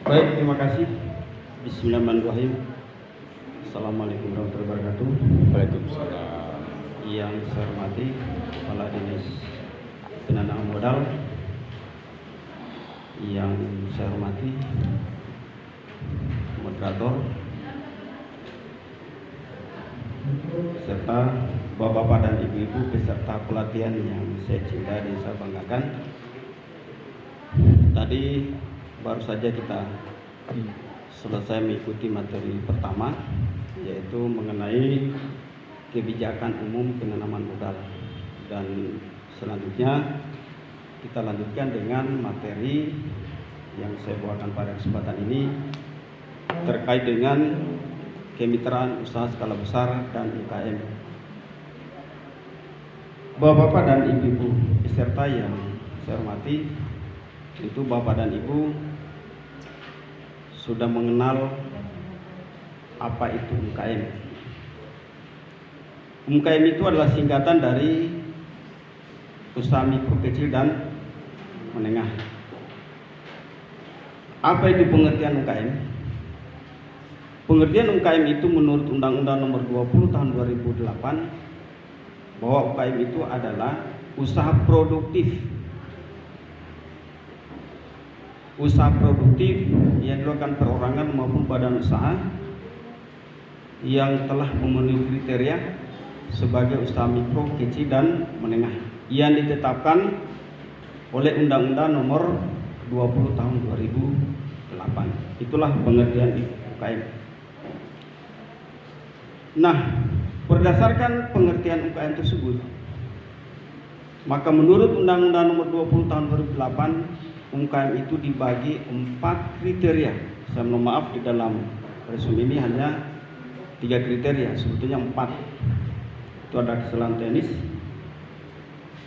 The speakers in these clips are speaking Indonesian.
Baik, terima kasih. Bismillahirrahmanirrahim. Assalamualaikum warahmatullahi wabarakatuh. Waalaikumsalam. Yang saya hormati Kepala Dinas Penanaman Modal, yang saya hormati moderator, serta bapak-bapak dan ibu-ibu peserta pelatihan yang saya cintai dan saya banggakan. Tadi baru saja kita selesai mengikuti materi pertama, yaitu mengenai kebijakan umum penanaman modal, dan selanjutnya kita lanjutkan dengan materi yang saya bawakan pada kesempatan ini terkait dengan kemitraan usaha skala besar dan UKM. Bapak-bapak dan ibu-ibu peserta yang saya hormati, tentu bapak dan ibu sudah mengenal apa itu UKM. UKM itu adalah singkatan dari usaha mikro, kecil, dan menengah. Apa itu pengertian UKM? Pengertian UKM itu menurut Undang-Undang Nomor 20 Tahun 2008 bahwa UKM itu adalah usaha produktif. Usaha produktif yang dilakukan perorangan maupun badan usaha yang telah memenuhi kriteria sebagai usaha mikro, kecil, dan menengah yang ditetapkan oleh Undang-Undang Nomor 20 Tahun 2008. Itulah pengertian UKM. Nah, berdasarkan pengertian UKM tersebut, maka menurut Undang-Undang Nomor 20 Tahun 2008, UKM itu dibagi 4 kriteria. Saya mohon maaf, di dalam resume ini hanya 3 kriteria, sebetulnya 4. Itu ada kesalahan teknis.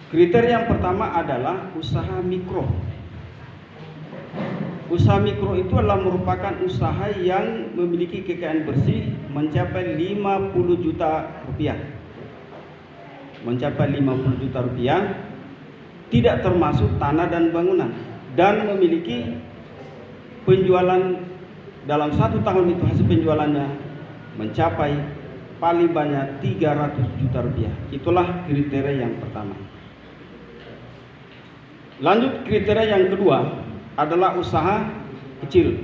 Kriteria yang pertama adalah usaha mikro. Usaha mikro itu adalah merupakan usaha yang memiliki kekayaan bersih mencapai 50 juta rupiah. Mencapai 50 juta rupiah, tidak termasuk tanah dan bangunan, dan memiliki penjualan dalam 1 tahun itu hasil penjualannya mencapai paling banyak 300 juta rupiah. Itulah kriteria yang pertama. Lanjut, kriteria yang kedua adalah usaha kecil.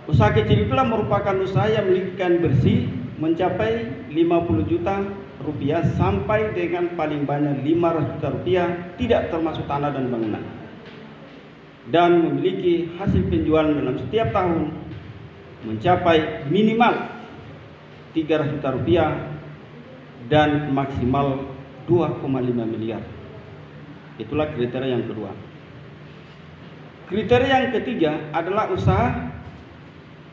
Usaha kecil itulah merupakan usaha yang memiliki kekayaan bersih mencapai 50 juta rupiah sampai dengan paling banyak 500 juta rupiah, tidak termasuk tanah dan bangunan, dan memiliki hasil penjualan dalam setiap tahun mencapai minimal 300 juta rupiah dan maksimal 2,5 miliar. Itulah kriteria yang kedua. Kriteria yang ketiga adalah usaha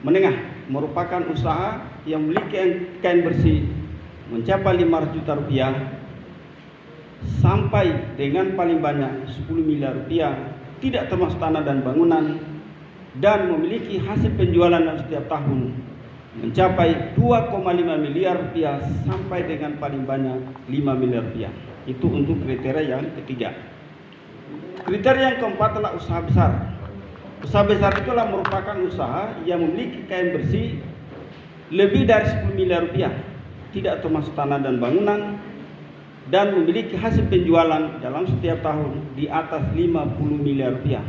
menengah, merupakan usaha yang memiliki kekayaan bersih mencapai 500 juta rupiah sampai dengan paling banyak 10 miliar rupiah, tidak termasuk tanah dan bangunan, dan memiliki hasil penjualan dalam setiap tahun mencapai 2,5 miliar rupiah sampai dengan paling banyak 5 miliar rupiah. Itu untuk kriteria yang ketiga. Kriteria yang keempat adalah usaha besar. Usaha besar itulah merupakan usaha yang memiliki kekayaan bersih lebih dari 10 miliar rupiah, tidak termasuk tanah dan bangunan, dan memiliki hasil penjualan dalam setiap tahun di atas 50 miliar rupiah.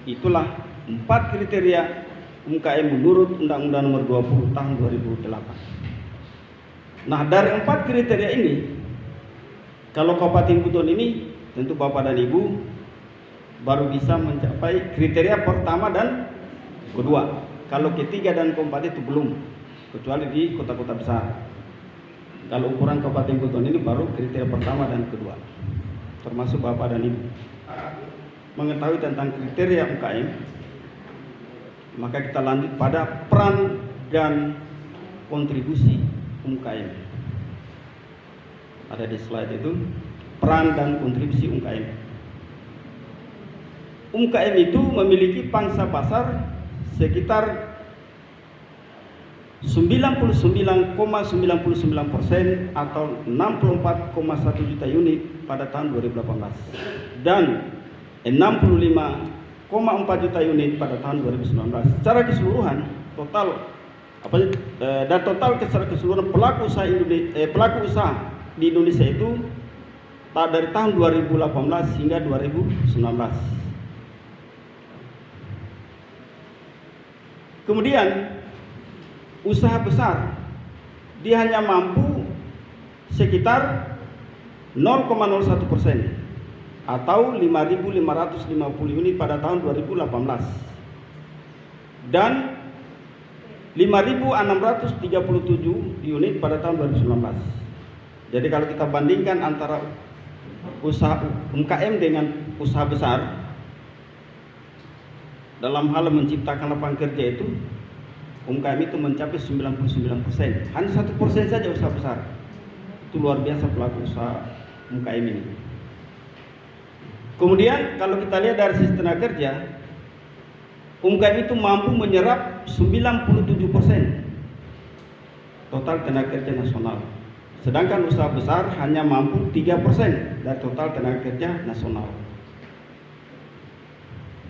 Itulah 4 kriteria UKM menurut Undang-Undang Nomor 20 Tahun 2008. Nah, dari 4 kriteria ini, kalau Kabupaten Buton ini, tentu Bapak dan Ibu baru bisa mencapai kriteria pertama dan kedua. Kalau ketiga dan keempat itu belum, kecuali di kota-kota besar. Kalau ukuran Kabupaten Buton ini baru kriteria pertama dan kedua, termasuk Bapak dan Ibu mengetahui tentang kriteria UKM. Maka kita lanjut pada peran dan kontribusi UKM. Ada di slide itu, peran dan kontribusi UKM. UKM itu memiliki pangsa pasar sekitar 99,99% atau 64,1 juta unit pada tahun 2018, dan 65 juta unit pada tahun 2019. Secara keseluruhan total secara keseluruhan pelaku usaha di Indonesia itu dari tahun 2018 hingga 2019. Kemudian usaha besar dia hanya mampu sekitar 0,01% atau 5.550 unit pada tahun 2018 dan 5.637 unit pada tahun 2019. Jadi kalau kita bandingkan antara usaha UMKM dengan usaha besar dalam hal menciptakan lapangan kerja itu, UMKM itu mencapai 99%. Hanya 1% saja usaha besar. Itu luar biasa pelaku usaha UMKM ini. Kemudian kalau kita lihat dari sisi tenaga kerja, UMKM itu mampu menyerap 97% total tenaga kerja nasional. Sedangkan usaha besar hanya mampu 3% dari total tenaga kerja nasional.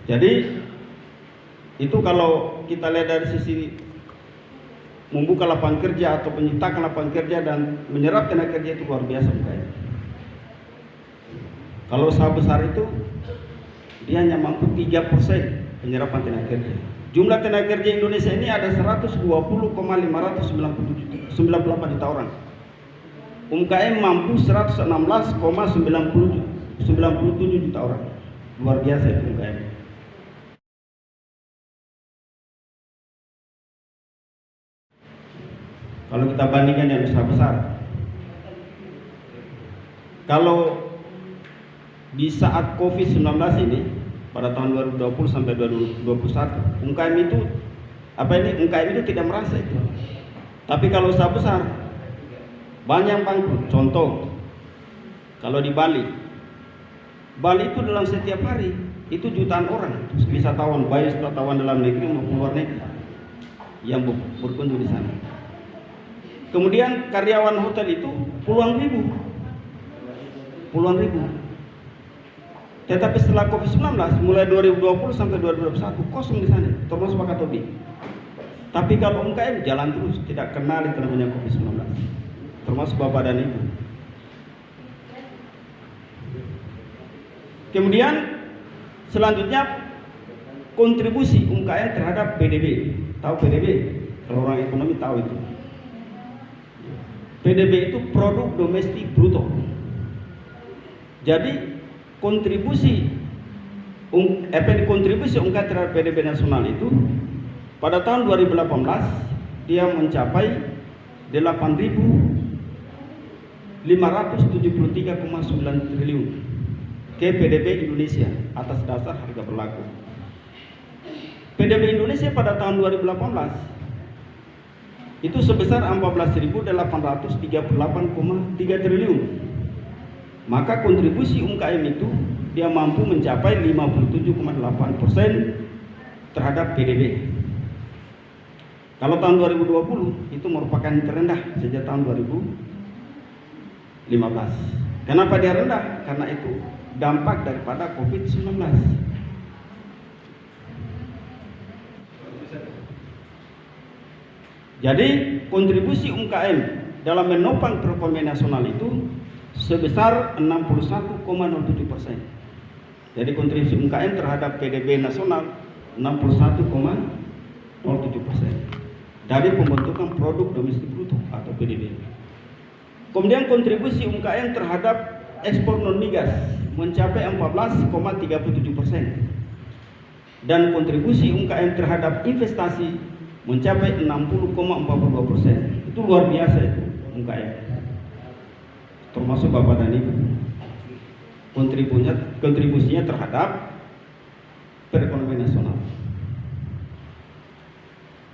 Jadi itu kalau kita lihat dari sisi membuka lapangan kerja atau menciptakan lapangan kerja dan menyerap tenaga kerja itu luar biasa UMKM. Kalau usaha besar itu dia hanya mampu 3% penyerapan tenaga kerja. Jumlah tenaga kerja Indonesia ini ada 120,598 juta orang. UMKM mampu 116,97 juta orang. Luar biasa itu UMKM. Kalau kita bandingkan dengan usaha besar, kalau di saat COVID-19 ini pada tahun 2020 sampai 2021, UMKM itu tidak merasa itu. Tapi kalau usaha besar banyak bangkrut. Contoh, kalau di Bali itu dalam setiap hari itu jutaan orang wisatawan, baik wisatawan dalam negeri maupun luar negeri yang berkunjung di sana. Kemudian karyawan hotel itu puluhan ribu. Tetapi setelah COVID-19 mulai 2020 sampai 2021 kosong di sana, termasuk Wakatobi. Tapi kalau UMKM jalan terus, tidak kenal itu namanya COVID-19, termasuk bapak dan ibu. Kemudian selanjutnya kontribusi UMKM terhadap PDB. Tahu PDB? Kalau orang ekonomi tahu itu. PDB itu produk domestik bruto. Jadi kontribusi UMKM terhadap PDB nasional itu pada tahun 2018 dia mencapai 8.573,9 triliun ke PDB Indonesia atas dasar harga berlaku. PDB Indonesia pada tahun 2018 itu sebesar 14.838,3 triliun. Maka kontribusi UMKM itu dia mampu mencapai 57,8% terhadap PDB. Kalau tahun 2020 itu merupakan yang terendah sejak tahun 2015. Kenapa dia rendah? Karena itu dampak daripada COVID-19. Jadi kontribusi UMKM dalam menopang perekonomian nasional itu sebesar 61,07%. Jadi kontribusi UMKM terhadap PDB nasional 61,07% dari pembentukan produk domestik bruto atau PDB. Kemudian kontribusi UMKM terhadap ekspor non migas mencapai 14,37% dan kontribusi UMKM terhadap investasi mencapai 60,42%. Itu luar biasa itu UMKM. Termasuk bapak dan ibu. Kontribusinya terhadap perekonomian nasional.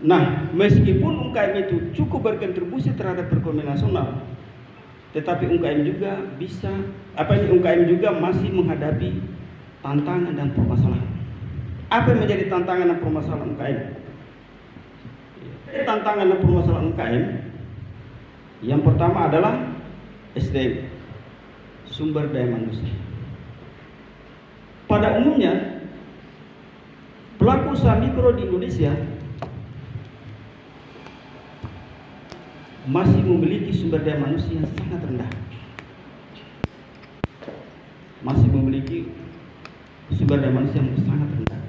Nah, meskipun UMKM itu cukup berkontribusi terhadap perekonomian nasional, tetapi UMKM juga masih menghadapi tantangan dan permasalahan. Apa yang menjadi tantangan dan permasalahan UMKM? Tantangan dan permasalahan UMKM yang pertama adalah SDM, sumber daya manusia. Pada umumnya usaha mikro di Indonesia masih memiliki sumber daya manusia yang sangat rendah. Masih memiliki sumber daya manusia yang sangat rendah.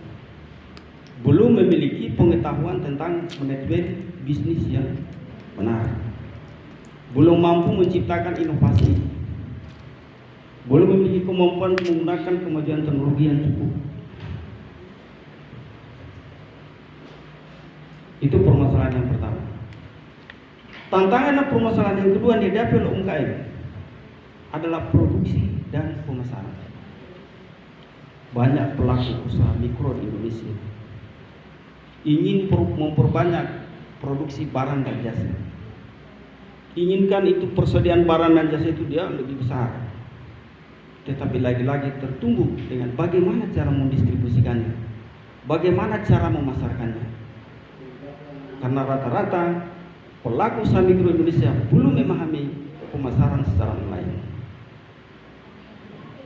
Belum memiliki pengetahuan tentang manajemen bisnis yang benar. Belum mampu menciptakan inovasi. Belum memiliki kemampuan menggunakan kemajuan teknologi yang cukup. Itu permasalahan yang pertama. Tantangan dan permasalahan yang kedua yang dihadapi oleh UMKM adalah produksi dan pemasaran. Banyak pelaku usaha mikro di Indonesia ingin memperbanyak produksi barang dan jasa. Inginkan itu persediaan barang dan jasa itu dia lebih besar. Tetapi lagi-lagi tertumbuh dengan bagaimana cara mendistribusikannya, bagaimana cara memasarkannya. Karena rata-rata pelaku usaha mikro Indonesia belum memahami pemasaran secara online.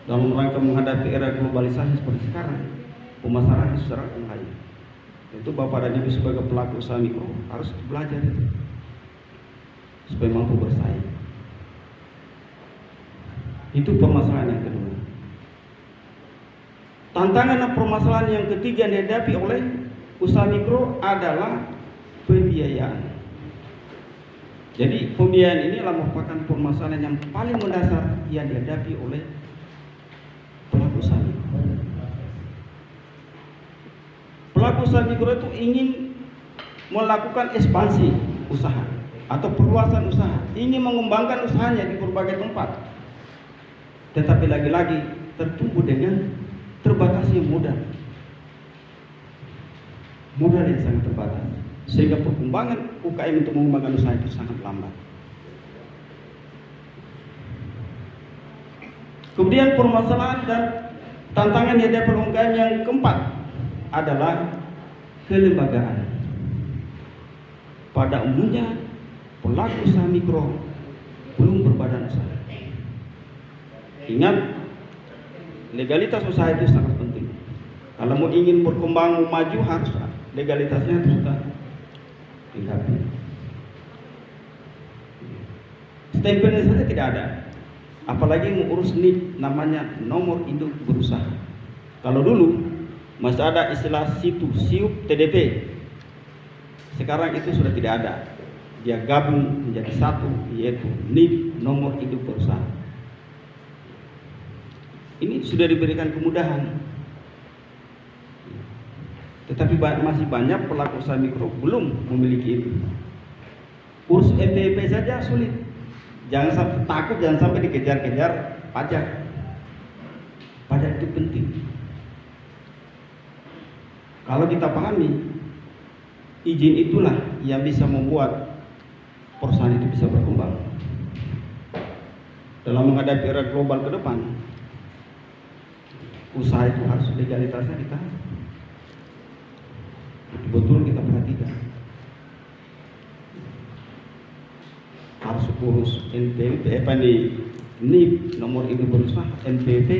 Dalam rangka menghadapi era globalisasi seperti sekarang, pemasaran secara online. Itu Bapak dan Ibu sebagai pelaku usaha mikro harus belajar itu supaya mampu bersaing. Itu permasalahan yang kedua. Tantangan dan permasalahan yang ketiga yang dihadapi oleh usaha mikro adalah pembiayaan. Jadi pembiayaan ini adalah merupakan permasalahan yang paling mendasar yang dihadapi oleh pelaku usaha mikro. Pelaku usaha mikro itu ingin melakukan ekspansi usaha atau perluasan usaha, ingin mengembangkan usahanya di berbagai tempat. Tetapi lagi-lagi tertumbuh dengan terbatasnya modal. Modal yang sangat terbatas. Sehingga perkembangan UKM untuk mengembangkan usaha itu sangat lambat. Kemudian permasalahan dan tantangan yang dihadapi UKM yang keempat adalah kelembagaan. Pada umumnya pelaku usaha mikro belum berbadan usaha. Ingat, legalitas usaha itu sangat penting. Kalau mau ingin berkembang maju harus legalitasnya harus sudah dilengkapi. Stempelnya saja tidak ada. Apalagi mengurus NIB, namanya nomor induk berusaha. Kalau dulu masih ada istilah SIUP TDP. Sekarang itu sudah tidak ada. Dia gabung menjadi satu, yaitu NIB, nomor induk berusaha. Ini sudah diberikan kemudahan. Tetapi masih banyak pelaku usaha mikro belum memiliki itu. Urus NPWP saja sulit. Jangan sampai takut, jangan sampai dikejar-kejar pajak. Pajak itu penting. Kalau kita pahami, izin itulah yang bisa membuat perusahaan itu bisa berkembang. Dalam menghadapi era global ke depan, usaha itu harus legalitasnya kita betul kita perhatikan. Harus urus NPWP, NIB, nomor induk berusaha, NPWP.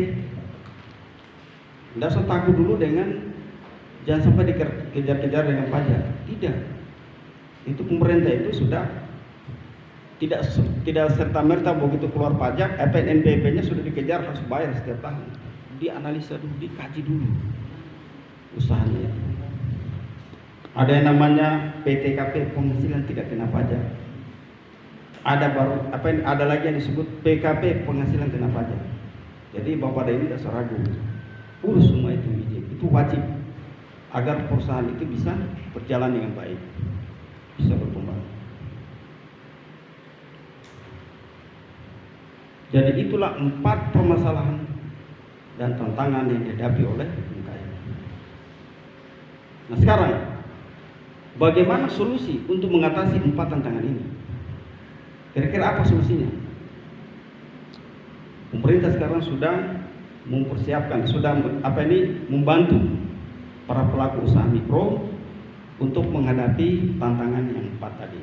Tidak usah takut dulu dengan, jangan sampai dikejar-kejar dengan pajak. Tidak. Itu pemerintah itu sudah tidak serta-merta begitu keluar pajak, NPWP-nya sudah dikejar harus bayar setiap tahun. Dianalisa dulu, dikaji dulu usahanya. Ada yang namanya PTKP, penghasilan tidak kena pajak. Ada lagi yang disebut PKP, penghasilan kena pajak. Jadi Bapak dan Ibu tidak usah ragu, urus semua itu izin. Itu wajib agar perusahaan itu bisa berjalan dengan baik, bisa berkembang. Jadi itulah 4 permasalahan dan tantangan yang dihadapi oleh UMKM. Nah sekarang, bagaimana solusi untuk mengatasi 4 tantangan ini? Kira-kira apa solusinya? Pemerintah sekarang sudah mempersiapkan, sudah membantu para pelaku usaha mikro untuk menghadapi tantangan yang 4 tadi.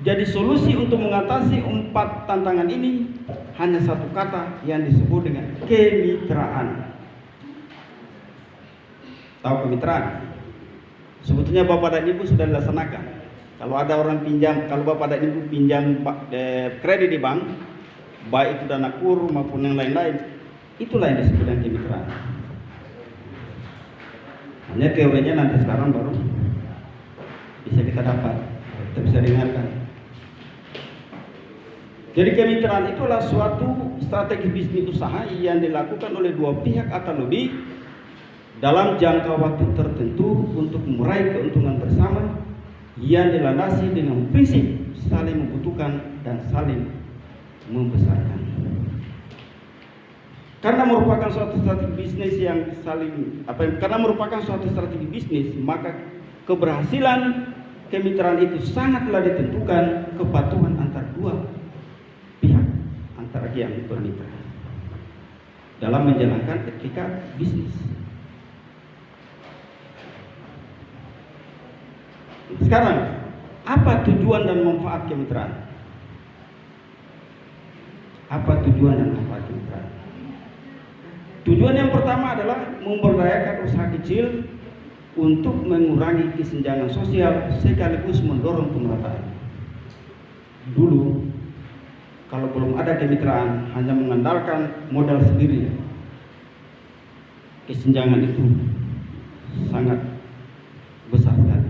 Jadi solusi untuk mengatasi 4 tantangan ini hanya satu kata yang disebut dengan kemitraan. tahu kemitraan. Sebetulnya Bapak dan Ibu sudah dilaksanakan. Kalau ada orang pinjam, kalau Bapak dan Ibu pinjam kredit di bank, baik itu dana kur maupun yang lain-lain, itulah yang disebut dengan kemitraan. Hanya teorinya nanti sekarang baru bisa kita dapat, kita bisa dengarkan. Jadi kemitraan itulah suatu strategi bisnis usaha yang dilakukan oleh dua pihak atau lebih dalam jangka waktu tertentu untuk meraih keuntungan bersama yang dilandasi dengan prinsip saling membutuhkan dan saling membesarkan. Karena merupakan suatu strategi bisnis yang karena merupakan suatu strategi bisnis, maka keberhasilan kemitraan itu sangatlah ditentukan kepatuhan antara dua pihak antara yang bermitra dalam menjalankan etika bisnis. Sekarang, apa tujuan dan manfaat kemitraan? Apa tujuan dan manfaat kemitraan? Tujuan yang pertama adalah memberdayakan usaha kecil untuk mengurangi kesenjangan sosial sekaligus mendorong pemerataan. Dulu, kalau belum ada kemitraan, hanya mengandalkan modal sendiri, kesenjangan itu sangat besar sekali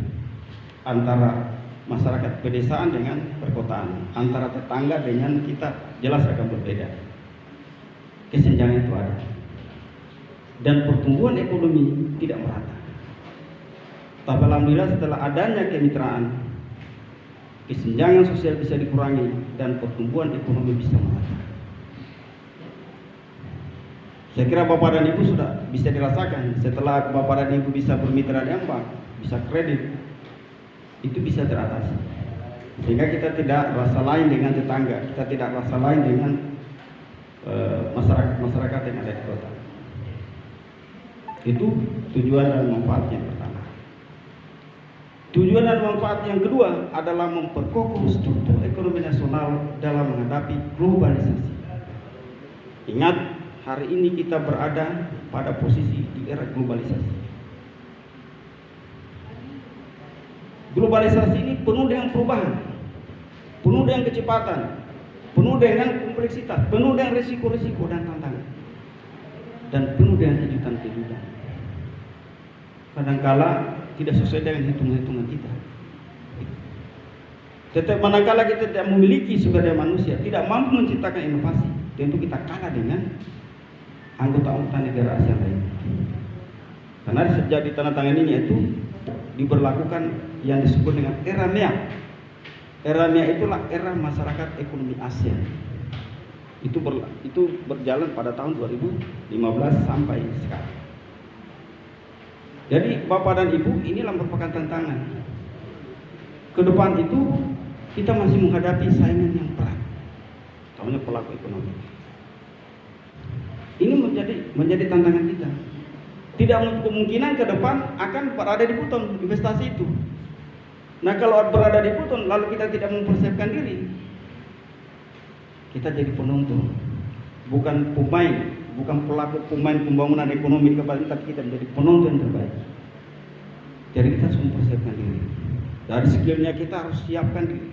antara masyarakat pedesaan dengan perkotaan, antara tetangga dengan kita jelas akan berbeda. Kesenjangan itu ada. Dan pertumbuhan ekonomi tidak merata. Tapi alhamdulillah setelah adanya kemitraan, kesenjangan sosial bisa dikurangi dan pertumbuhan ekonomi bisa merata. Saya kira Bapak dan Ibu sudah bisa dirasakan setelah Bapak dan Ibu bisa bermitra dengan bank, bisa kredit, itu bisa teratasi. Sehingga kita tidak rasa lain dengan tetangga, kita tidak rasa lain dengan masyarakat yang ada di kota. Itu tujuan dan manfaat yang pertama. Tujuan dan manfaat yang kedua adalah memperkokoh struktur ekonomi nasional dalam menghadapi globalisasi. Ingat, hari ini kita berada pada posisi di era globalisasi. Globalisasi ini penuh dengan perubahan, penuh dengan kecepatan, penuh dengan kompleksitas, penuh dengan risiko-risiko dan tantangan, dan penuh dengan kejutan-kejutan. Kadangkala tidak sesuai dengan hitungan-hitungan kita. Tetapi manakala kita tidak memiliki sumber daya manusia, tidak mampu menciptakan inovasi, tentu kita kalah dengan anggota-anggota negara ASEAN lain. Karena sejak ditandatangani itu diberlakukan yang disebut dengan era MEA. Era MEA itulah era masyarakat ekonomi ASEAN. Itu berjalan pada tahun 2015 sampai sekarang. Jadi Bapak dan Ibu, inilah merupakan tantangan. Ke depan itu kita masih menghadapi saingan yang berat, namanya pelaku ekonomi. Ini menjadi tantangan kita. Tidak menutup kemungkinan ke depan akan berada di buton investasi itu. Nah, kalau berada di buton lalu kita tidak mempersiapkan diri, kita jadi penonton, bukan pemain, bukan pelaku pemain pembangunan ekonomi kepada, tapi kita menjadi penonton terbaik. Jadi kita harus mempersiapkan diri. Dari skillnya kita harus siapkan diri.